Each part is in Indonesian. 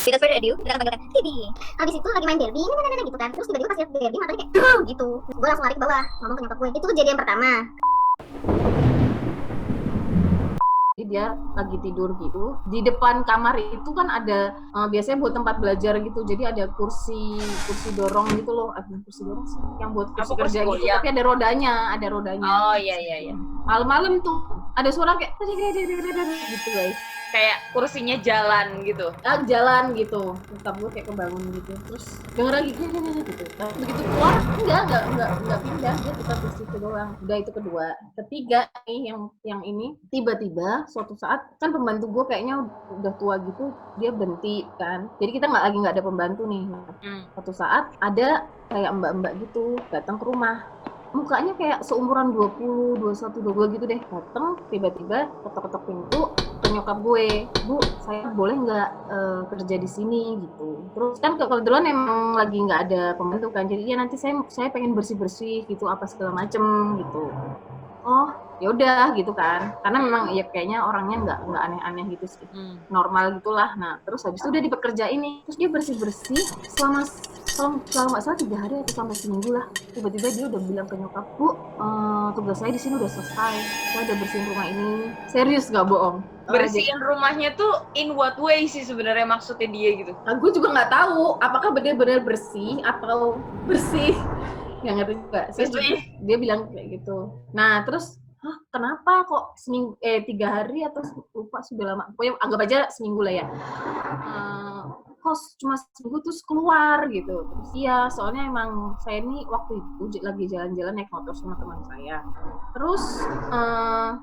Without further ado, kita akan panggilkan Bibi. Habis itu lagi main derby, nah, gitu kan. Terus tiba-tiba pas lihat derby matanya kayak gitu. Gue langsung lari ke bawah, ngomong ke nyokap gue. Itu kejadian pertama. Jadi dia lagi tidur gitu. Di depan kamar itu kan ada biasanya buat tempat belajar gitu. Jadi ada kursi dorong gitu loh. Ada kursi dorong sih yang buat kursi kerja gitu. Tapi ada rodanya. Oh iya. Malam-malam tuh ada suara kayak gitu guys. Kayak kursinya jalan gitu. Jalan gitu. Tetap gue kayak kebangun gitu. Terus denger lagi gitu. Nah, begitu keluar enggak pindah, dia tetap di situ doang. Udah itu kedua. Ketiga nih yang ini tiba-tiba suatu saat kan pembantu gue kayaknya udah tua gitu, dia berhenti kan. Jadi kita nggak ada pembantu nih. Suatu saat ada kayak mbak-mbak gitu datang ke rumah. Mukanya kayak seumuran 20, 21, 22 gitu deh. Datang tiba-tiba ketok-ketok pintu ke nyokap gue, Bu, saya boleh nggak kerja di sini gitu. Terus kan kebetulan emang lagi nggak ada pembantu kan, jadi ya nanti saya pengen bersih-bersih gitu apa segala macem gitu. Oh ya udah gitu kan, karena memang ya kayaknya orangnya nggak aneh-aneh gitu sih, normal gitulah. Nah terus habis itu udah dipekerjain nih, terus dia bersih-bersih selama nggak salah 3 hari atau sampai seminggu lah. Tiba-tiba dia udah bilang ke nyokap, Bu, tugas saya di sini udah selesai, saya udah bersihin rumah ini. Serius nggak bohong. Bersihin rumahnya tuh in what way sih sebenarnya maksudnya dia gitu? Nah, gue juga nggak tahu apakah benar-benar bersih atau bersih, nggak ngerti juga. Dia bilang kayak gitu. Nah terus, kenapa kok 3 hari atau lupa sudah lama, pokoknya anggap aja seminggu lah ya. Kok cuma seminggu terus keluar gitu. Terus iya, soalnya emang saya ini waktu itu lagi jalan-jalan naik motor sama teman saya. Terus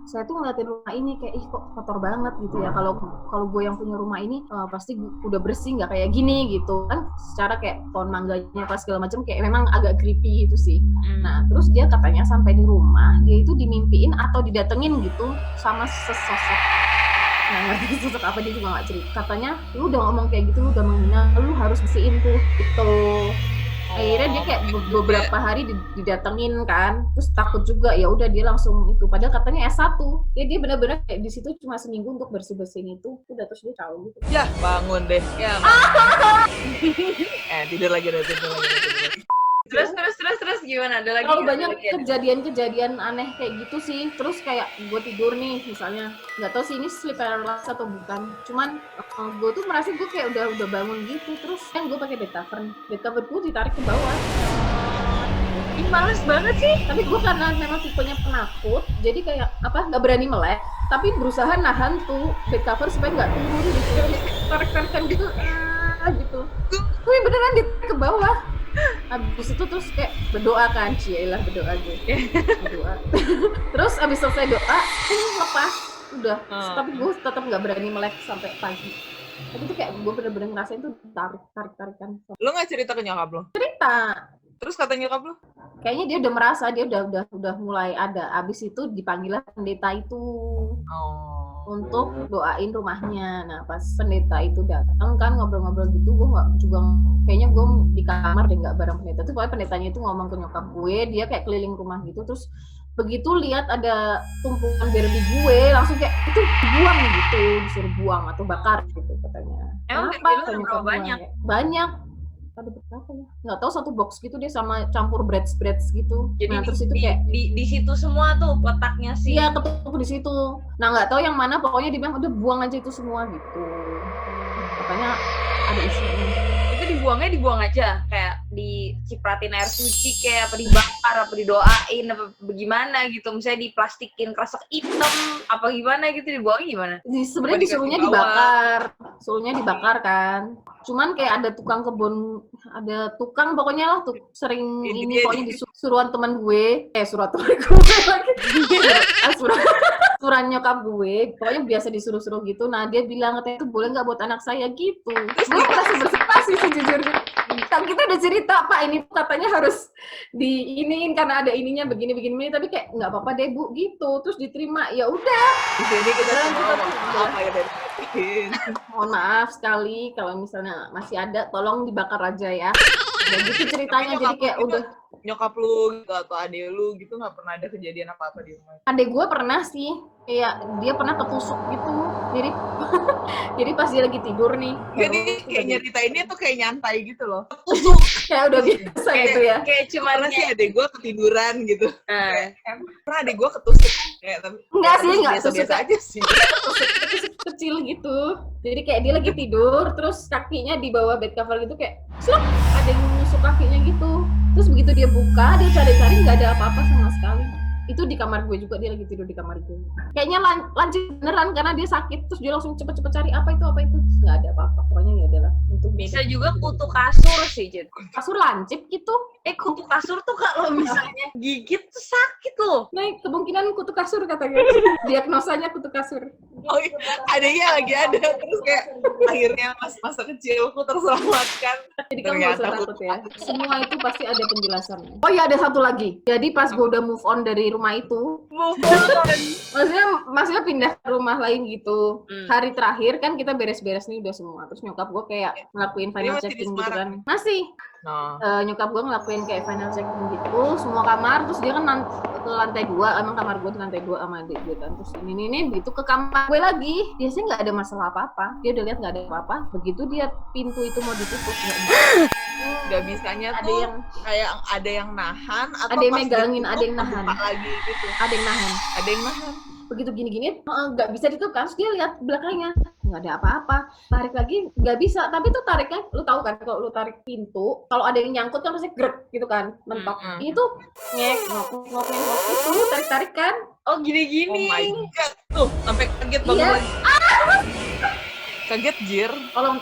saya tuh ngeliatin rumah ini kayak kok kotor banget gitu ya. Kalau gue yang punya rumah ini pasti udah bersih, nggak kayak gini gitu kan. Secara kayak pohon mangganya pas segala macam kayak memang agak creepy gitu sih. Nah terus dia katanya sampai di rumah dia itu dimimpiin atau didatengin gitu sama sesosok. Nggak ngerti sosok apa, dia juga nggak cerita. Katanya lu udah ngomong kayak gitu, lu udah menghina, lu harus bersihin tuh gitu. Akhirnya dia kayak beberapa hari didatengin kan, terus takut juga, ya udah dia langsung itu. Padahal katanya S1, ya dia benar-benar kayak di situ cuma seminggu untuk bersih-bersihin itu, udah terus dia tahu gitu. Ya bangun deh. Ya. Tidur lagi. Terus gimana? Ada lagi? Kalau banyak kejadian aneh kayak gitu sih. Terus kayak gue tidur nih misalnya, nggak tahu sih ini sleep paralysis atau bukan. Cuman gue tuh merasa gue kayak udah bangun gitu. Terus kan gue pakai bed cover gue ditarik ke bawah. Ih, males banget sih. Tapi gue karena memang tipenya penakut, jadi kayak nggak berani melek. Tapi berusaha nahan tuh bed cover supaya nggak turun gitu. Tarik-tarikan gitu, gitu. Gue beneran ditarik ke bawah. Abis itu terus kayak berdoa kan, cielah berdoa gue. Berdoa. Terus abis selesai doa, lepas udah. Tapi gue tetap nggak berani melek sampai pagi. Tapi itu kayak gue bener-bener ngerasain tuh tarik-tarikan. Lo nggak cerita ke nyokap lo? Cerita. Terus kata nyokap lo? Kayaknya dia udah merasa, dia udah mulai ada. Abis itu dipanggil pendeta itu. Untuk doain rumahnya. Nah pas pendeta itu datang kan ngobrol-ngobrol gitu, gue kayaknya gue di kamar deh nggak bareng pendeta. Tuh pokoknya pendetanya itu ngomong ke nyokap gue, dia kayak keliling rumah gitu. Terus begitu lihat ada tumpukan Barbie gue, langsung kayak itu buang gitu, disuruh buang atau bakar gitu katanya. Emang Kenapa? Barbie banyak? Banyak. Ada berapa ya? Nggak tahu, satu box gitu deh sama campur breads gitu. Jadi nah terus itu kayak di situ semua tuh letaknya sih. Iya, ketumpuk di situ. Nah nggak tahu yang mana, pokoknya dia bilang udah buang aja itu semua gitu. Katanya ada isinya. Itu dibuang aja, kayak dicipratin air suci kayak apa, dibakar apa didoain apa bagaimana gitu. Misalnya diplastikin kresek hitam apa gimana gitu, dibuangnya gimana? Sebenarnya disuruhnya dibakar kan. Cuman kayak ada tukang kebun, ada tukang pokoknya lah tuh sering ini pokoknya disuruhan teman gue, suruhan nyokap gue, pokoknya biasa disuruh-suruh gitu. Nah dia bilang katanya itu boleh nggak buat anak saya gitu. Terus gue merasa bersifat sih sejujurnya. Kan kita udah cerita, Pak ini katanya harus diiniin karena ada ininya begini, tapi kayak nggak apa-apa deh Bu gitu. Terus diterima, ya udah. Jadi kita apa ya dari mohon maaf sekali kalau misalnya masih ada, tolong dibakar aja ya. Dan gitu ceritanya, jadi kayak nyokap lu gitu, atau adek lu gitu nggak pernah ada kejadian apa-apa di rumah? Adek gue pernah sih, kayak dia pernah ketusuk gitu. Jadi jadi pas dia lagi tidur nih. Jadi terus kayak udah nyeritainnya tuh kayak nyantai gitu loh. Tusuk. kayak udah biasa gitu ya. Kayak cuman Pernah sih adek gue ketiduran gitu. eh, Pernah adek gue ketusuk. Kayak, tapi Enggak sih, enggak biasa-biasa tusuk. aja sih. Kecil gitu. Jadi kayak dia lagi tidur, terus kakinya di bawah bed cover gitu kayak slok, ada yang nusuk kakinya gitu. Terus begitu dia buka, dia cari-cari nggak ada apa-apa sama sekali. Itu di kamar gue juga, dia lagi tidur di kamar gue. Kayaknya lancip beneran karena dia sakit, terus dia langsung cepet-cepet cari apa itu, terus nggak ada apa-apa. Pokoknya ya udahlah. Untuk bisa juga kutu kasur sih, Jen. kasur lancip gitu. Kutu kasur tuh kalau misalnya gigit tuh sakit loh. Nah, kemungkinan kutu kasur katanya. Diagnosanya kutu kasur. Oh iya, adanya lagi ada. Terus kayak akhirnya masa kecilku terselamatkan. Jadi kamu nggak usah Ternyata takut ya. Semua itu pasti ada penjelasannya. Oh iya, ada satu lagi. Jadi pas gue udah move on dari rumah itu, maksudnya pindah ke rumah lain gitu. Hari terakhir kan kita beres-beres nih udah semua. Terus nyokap gue kayak ngelakuin final masih di checking gitu Semarang? kan. Masih. Nah, Nyokap gue ngelakuin kayak final checking gitu, semua kamar. Terus dia kan ke lantai 2, emang kamar gue di lantai 2 sama adik gue kan. Terus ini gitu ke kamar gue lagi. Biasanya nggak ada masalah apa-apa. Dia udah lihat nggak ada apa-apa. Begitu dia pintu itu mau ditutup, nggak bisanya ada tuh yang kayak ada yang nahan atau ada yang pas megangin, ditutup, ada yang nahan. kebuka lagi gitu. ada yang nahan. Ada yang nahan. Begitu gini-gini nggak bisa ditutup kan, terus dia lihat belakangnya nggak ada apa-apa, tarik lagi nggak bisa. Tapi tuh tariknya, lu tahu kan kalau lu tarik pintu, kalau ada yang nyangkut kan pasti grek gitu kan, mentok. Itu ngok itu tarik kan. Oh gini-gini. Oh my god, tuh sampai kaget banget Iya. lagi. Kaget jir. Tolong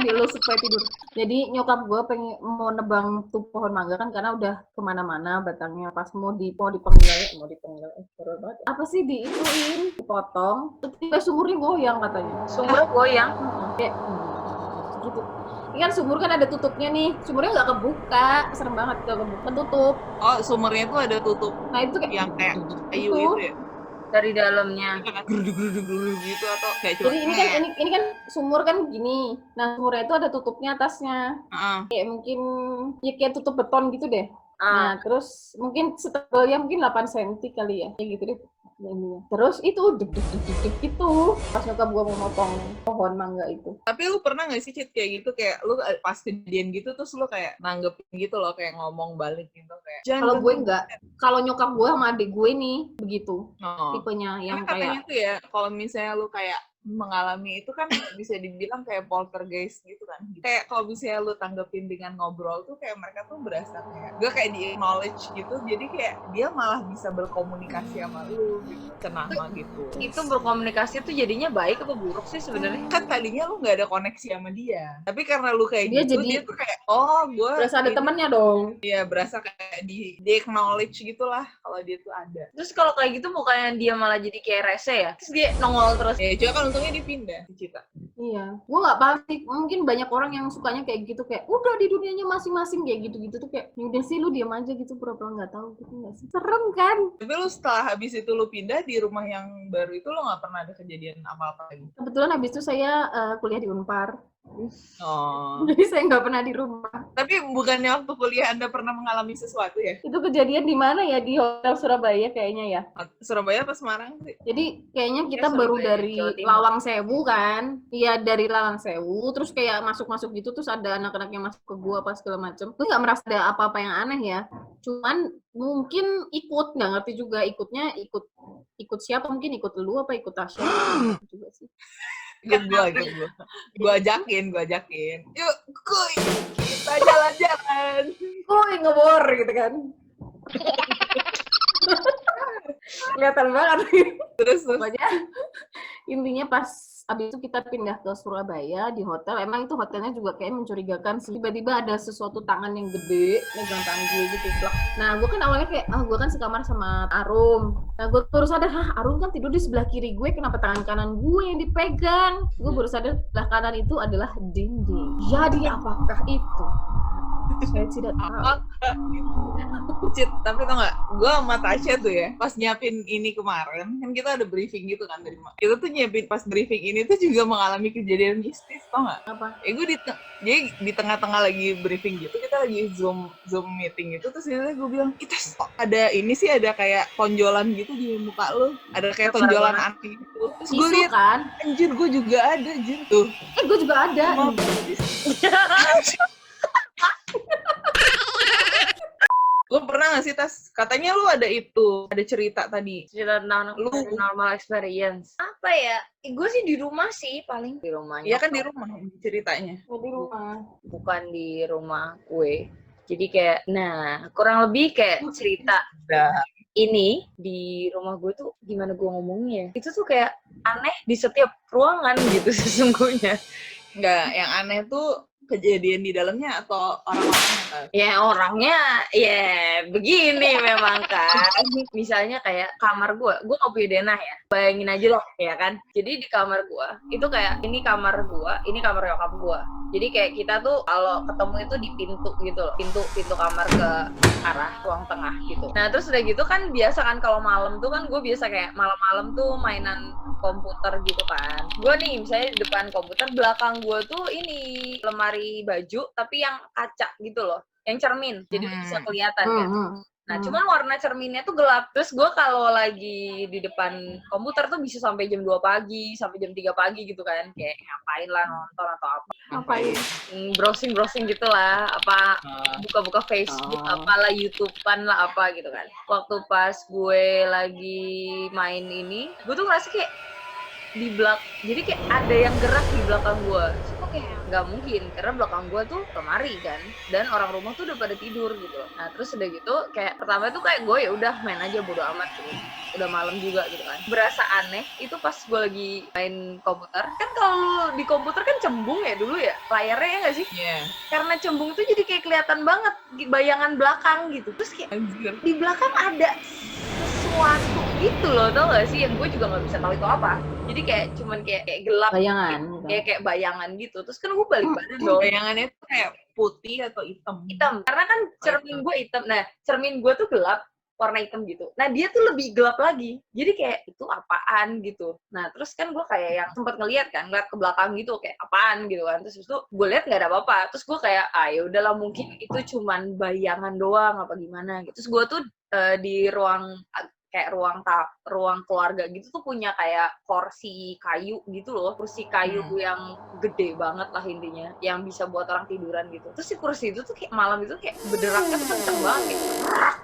di lu supaya tidur. Jadi nyokap gue pengen mau nebang tuh pohon mangga kan, karena udah kemana-mana batangnya. Pas mau dipenggal apa sih diituin, dipotong, tiba sumurnya goyang katanya. Sumur goyang. Kayak gitu. Ini kan sumur kan ada tutupnya nih, sumurnya nggak kebuka, serem banget kalau kebuka, tutup. Oh, sumurnya tuh ada tutup Nah itu kayak yang kayak kayu Itu. itu ya. Dari dalamnya. Geruduk gitu atau kayak cuma. Jadi ini kan sumur kan gini. Nah sumurnya itu ada tutupnya atasnya. Kayak mungkin ya kayak tutup beton gitu deh. Nah terus mungkin setebalnya mungkin 8 cm kali ya, kayak gitu deh. Terus itu deg gitu pas nyokap gua mau motong pohon mangga itu. Tapi lu pernah gak sih Cit kayak gitu, kayak lu pas kejadian gitu terus lu kayak nanggepin gitu loh, kayak ngomong balik gitu kayak. Kalau gue enggak, kalau nyokap gue sama adik gue nih begitu tipenya yang katanya kayak tuh ya kalau misalnya lu kayak mengalami itu kan bisa dibilang kayak poltergeist gitu kan. Kayak kalau misalnya lu tanggepin dengan ngobrol tuh kayak mereka tuh berasa kayak gue kayak di acknowledge gitu, jadi kayak dia malah bisa berkomunikasi sama lu gitu, cenama gitu. Itu berkomunikasi tuh jadinya baik atau buruk sih sebenarnya? Kan tadinya lu nggak ada koneksi sama dia, tapi karena lu kayak dia gitu jadi dia tuh kayak oh gue berasa ada temannya dong. Iya, berasa kayak di acknowledge gitulah kalau dia tuh ada. Terus kalau kayak gitu bukannya dia malah jadi kayak rese ya? Terus dia nongol terus. Ya coba kan untungnya dipindah si Cita. Iya, gue nggak paham sih. Mungkin banyak orang yang sukanya kayak gitu, kayak udah di dunianya masing-masing kayak gitu-gitu tuh kayak udah sih lu diam aja gitu, pura-pura nggak tahu gitu, nggak sih? Serem kan? Tapi lu setelah habis itu lu pindah di rumah yang baru itu lu nggak pernah ada kejadian apa-apa lagi? Kebetulan habis itu saya kuliah di Unpar, Oh. jadi saya nggak pernah di rumah. Tapi bukannya waktu kuliah Anda pernah mengalami sesuatu ya? Itu kejadian di mana ya? Di Hotel Surabaya kayaknya ya. Surabaya apa Semarang sih? Jadi kayaknya kita Ya, baru Surabaya, dari Jawa Timur. Lawang Sewu kan. Iya, dari Lawang Sewu, terus kayak masuk-masuk gitu, terus ada anak-anak yang masuk ke gua apa segala macem. Gue nggak merasa ada apa-apa yang aneh ya. Cuman mungkin ikut, nggak ngerti juga ikutnya ikut siapa, mungkin ikut lu apa ikut Tasya juga sih. Ikut gua. Gua ajakin. Yuk, kuy, kita jalan-jalan. Kuy ngebor gitu kan. Kelihatan banget. Terus Pokoknya intinya pas abis itu kita pindah ke Surabaya di hotel. Emang itu hotelnya juga kayak mencurigakan sih. Tiba-tiba ada sesuatu tangan yang gede megang tangan gue gitu. Plak. Nah gue kan awalnya kayak gue kan sekamar sama Arum. Nah gue baru sadar, Arum kan tidur di sebelah kiri gue, kenapa tangan kanan gue yang dipegang? Gue baru sadar sebelah kanan itu adalah dinding. Jadi apakah itu Saya tidak tahu. Apakah Cit, tapi tau gak, gue sama Tasya tuh ya, pas nyiapin ini kemarin, kan kita ada briefing gitu kan dari mana. Kita tuh nyiapin pas briefing ini tuh juga mengalami kejadian mistis, tau gak? Apa? Gue jadi di tengah-tengah lagi briefing gitu, kita lagi zoom meeting gitu, terus gue bilang, Itas, kok ada ini sih, ada kayak tonjolan gitu di muka lo, ada kayak tonjolan aneh gitu. Terus gue Isu liat, kan? anjir gue juga ada, anjir tuh. Gue juga ada. Maaf. Lu pernah gak sih, Tas? Katanya lu ada cerita tadi. Cerita tentang Lu- normal experience. Apa ya? Gue sih di rumah sih, paling di rumahnya. Iya kan di rumah ceritanya. Di rumah. Bukan di rumah gue. Jadi kayak, nah kurang lebih kayak cerita Udah. ini di rumah gue tuh gimana gue ngomongnya. Itu tuh kayak aneh di setiap ruangan gitu sesungguhnya. Enggak, yang aneh tuh kejadian di dalamnya atau orang-orangnya kan? Ya orangnya ya begini memang kan. Misalnya kayak kamar gue gak punya denah ya. Bayangin aja loh ya kan. Jadi di kamar gue itu kayak ini kamar gue, ini kamar nyokap gue. Jadi kayak kita tuh kalau ketemu itu di pintu gitu loh. Pintu kamar ke arah ruang tengah gitu. Nah terus udah gitu kan biasa kan kalau malam tuh kan gue biasa kayak malam-malam tuh mainan komputer gitu kan. Gue nih misalnya di depan komputer, belakang gue tuh ini lemari baju tapi yang kaca gitu loh, yang cermin, jadi bisa kelihatan kan. Nah cuman warna cerminnya tuh gelap. Terus gue kalau lagi di depan komputer tuh bisa sampai jam 2 pagi, sampai jam 3 pagi gitu kan. Kayak ngapain lah, nonton atau apa. Ngapain? Browsing gitu lah, apa buka-buka Facebook, apalah YouTubean lah apa gitu kan. Waktu pas gue lagi main ini, gue tuh ngerasa kayak di jadi kayak ada yang gerak di belakang gue. Kok kayak nggak mungkin, karena belakang gue tuh lemari kan, dan orang rumah tuh udah pada tidur gitu. Nah terus udah gitu kayak pertama tuh kayak gue ya udah main aja bodo amat gitu. Udah malam juga gitu kan. Berasa aneh itu pas gue lagi main komputer. Kan kalau di komputer kan cembung ya dulu ya, layarnya ya nggak sih? Iya. Karena cembung tuh jadi kayak kelihatan banget bayangan belakang gitu. Terus kayak Anjir. di belakang ada sesuatu gitu loh, tau gak sih? Yang gue juga gak bisa tahu itu apa. Jadi kayak cuman kayak gelap, Bayangan. kayak bayangan gitu. Terus kan gue balik badan dong. Bayangannya tuh kayak putih atau hitam? Hitam. Karena kan cermin gue hitam. Nah, cermin gue tuh gelap, warna hitam gitu. Nah, dia tuh lebih gelap lagi. Jadi kayak itu apaan gitu. Nah, terus kan gue kayak yang sempat ngeliat ke belakang gitu, kayak apaan gitu kan. Terus itu gue lihat nggak ada apa-apa. Terus gue kayak, ya udahlah mungkin itu cuman bayangan doang apa gimana gitu. Terus gue tuh di kayak ruang keluarga gitu tuh punya kayak kursi kayu gitu loh, kursi kayu yang gede banget lah intinya, yang bisa buat orang tiduran gitu. Terus si kursi itu tuh kayak malam itu kayak berderaknya tuh kenceng banget kayak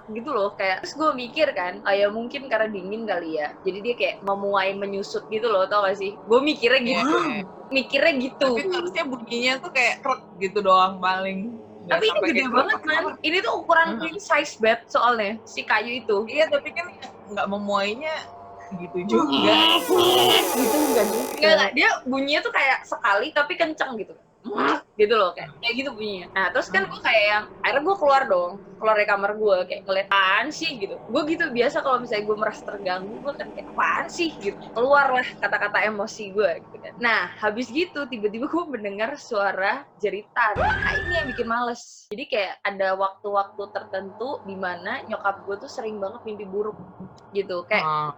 gitu loh, kayak terus gue mikir kan, ya mungkin karena dingin kali ya, jadi dia kayak memuai menyusut gitu loh, tau gak sih? Gue mikirnya gitu, mikirnya gitu. Tapi harusnya bunyinya tuh kayak krek gitu doang paling. Tapi ini gede banget man. Ini tuh ukuran queen size bed soalnya si kayu itu. Iya tapi kan nggak memuainya gitu juga. Gitu enggak juga. Enggak, dia bunyinya tuh kayak sekali tapi kenceng gitu. Gitu loh, kayak gitu bunyinya. Nah terus kan gue kayak yang akhirnya gue keluar dari kamar gue kayak ngeliat apaan sih gitu. Gue gitu biasa kalau misalnya gue merasa terganggu, gue kan kayak apaan sih gitu, keluar lah kata-kata emosi gue gitu kan. Nah habis gitu tiba-tiba gue mendengar suara jeritan. Nah ini yang bikin males. Jadi kayak ada waktu-waktu tertentu di mana nyokap gue tuh sering banget mimpi buruk gitu. Kayak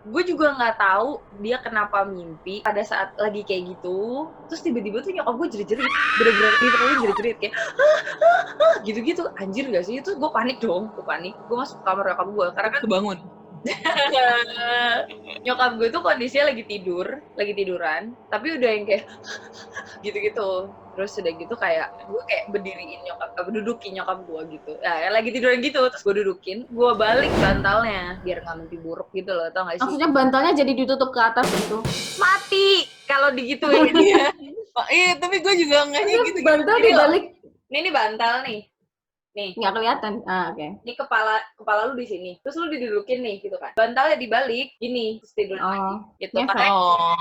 gue juga nggak tahu dia kenapa mimpi pada saat lagi kayak gitu. Terus tiba-tiba tuh nyokap gue jerit-jerit, bener-bener literally jerit-jerit kayak gitu-gitu. Anjir gak sih? Itu gue panik dong, gue masuk ke kamar nyokap gue karena kan Kebangun. nyokap gue tuh kondisinya lagi tiduran, tapi udah yang kayak gitu-gitu. Terus udah gitu kayak gue kayak dudukin nyokap gue gitu. Ya lagi tiduran gitu, terus gue dudukin, gue balik bantalnya biar nggak mimpi buruk gitu loh, tau gak sih? Maksudnya bantalnya jadi ditutup ke atas gitu. Mati kalau digituin. Iya, tapi gue juga ngehnya gitu. Bantal dibalik Ini bantal nih. Nih, nggak kelihatan. Oke. ini kepala lu di sini. Terus lu didudukin nih gitu kan. Bantalnya dibalik gini, terus tidur lagi gitu. Ngefek. Karena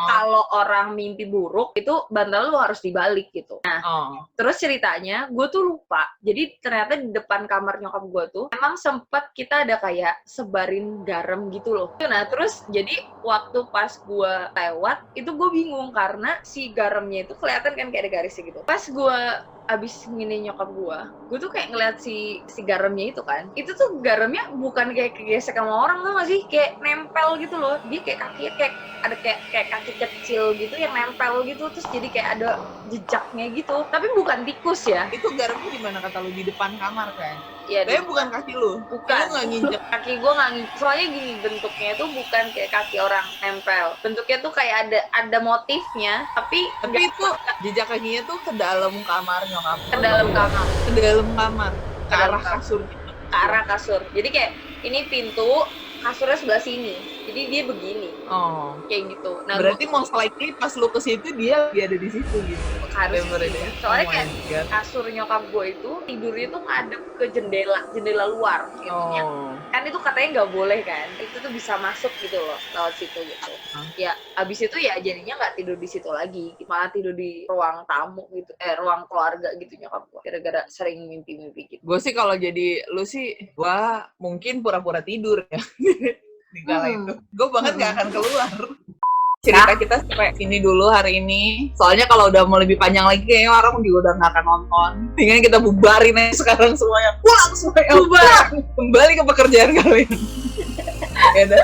kalau orang mimpi buruk itu bantal lu harus dibalik gitu. Nah, terus ceritanya gue tuh lupa. Jadi ternyata di depan kamar nyokap gue tuh emang sempet kita ada kayak sebarin garam gitu loh. Nah, terus jadi waktu pas gue lewat itu gue bingung karena si garamnya itu kelihatan kan kayak ada garisnya gitu. Pas gue abis ngini nyokap gue tuh kayak ngeliat si garamnya itu kan, itu tuh garamnya bukan kayak kegesek sama orang tuh masih kayak nempel gitu loh, dia kayak kakinya kayak ada kayak kaki kecil gitu yang nempel gitu, terus jadi kayak ada jejaknya gitu, tapi bukan tikus ya. Itu garamnya di mana kata lu, di depan kamar kan? Iya, Tapi bukan kaki lu. bukan. Lu nggak nginjek. Kaki gue nggak nginjek, soalnya gini, bentuknya itu bukan kayak kaki orang nempel, bentuknya tuh kayak ada motifnya, tapi Tapi itu jejak kakinya tuh ke dalam kamar nyokap. ke dalam kamar, Ke dalam kamar. Ke Ke dalam arah kamar. kasur. ke arah kasur. Jadi kayak ini pintu, kasurnya sebelah sini, jadi dia begini Oh. kayak gitu. Nah, Berarti most likely pas lu ke situ dia ada di situ gitu. harus Bener deh. soalnya Oh kayak my God. kasur nyokap gue itu tidurnya tuh ngadep ke jendela luar gitu. Oh. Kan itu katanya nggak boleh kan, itu tuh bisa masuk gitu loh lewat situ gitu. Ya abis itu ya jadinya nggak tidur di situ lagi, malah tidur di ruang tamu gitu, ruang keluarga gitu nyokap gue, gara-gara sering mimpi-mimpi gitu. Gue sih kalau jadi lu sih, gue mungkin pura-pura tidur ya. Di kala itu. Gue bahkan gak akan keluar. Cerita kita sampai sini dulu hari ini. Soalnya kalau udah mau lebih panjang lagi kayaknya orang juga udah gak akan nonton. Tinggal kita bubarin aja sekarang semuanya. Pulang semuanya. Bubar. Kembali ke pekerjaan kalian. Ya udah.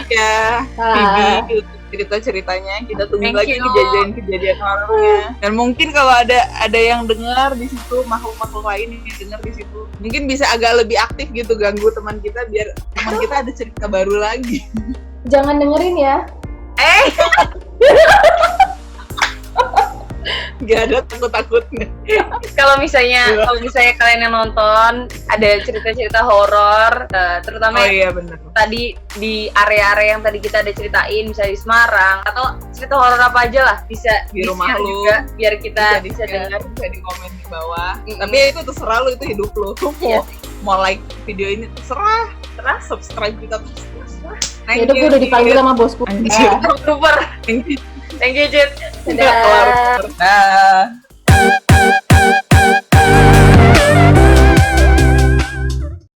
Ya, Phoebe cerita-ceritanya, kita tunggu Thank lagi you. kejadian horornya. Dan mungkin kalau ada yang dengar di situ, makhluk-makhluk lain yang dengar di situ, mungkin bisa agak lebih aktif gitu ganggu teman kita biar teman kita ada cerita baru lagi. Jangan dengerin ya. Gak ada takut-takutnya. Kalau misalnya kalian yang nonton ada cerita-cerita horor, terutama Oh yang iya benar. tadi di area-area yang tadi kita ada ceritain, misalnya di Semarang atau cerita horor apa aja lah, bisa Di rumah di-share lu. juga biar kita bisa di-share, dengar. bisa di komen di bawah. Mm-mm. Tapi ya itu terserah lu, itu hidup lu. Iya. Mau like video ini terserah, subscribe kita terserah. Ya udah, gue udah dipanggil sama bosku. Anjir. Super. Thank you. Thank you, Jit. Dadah.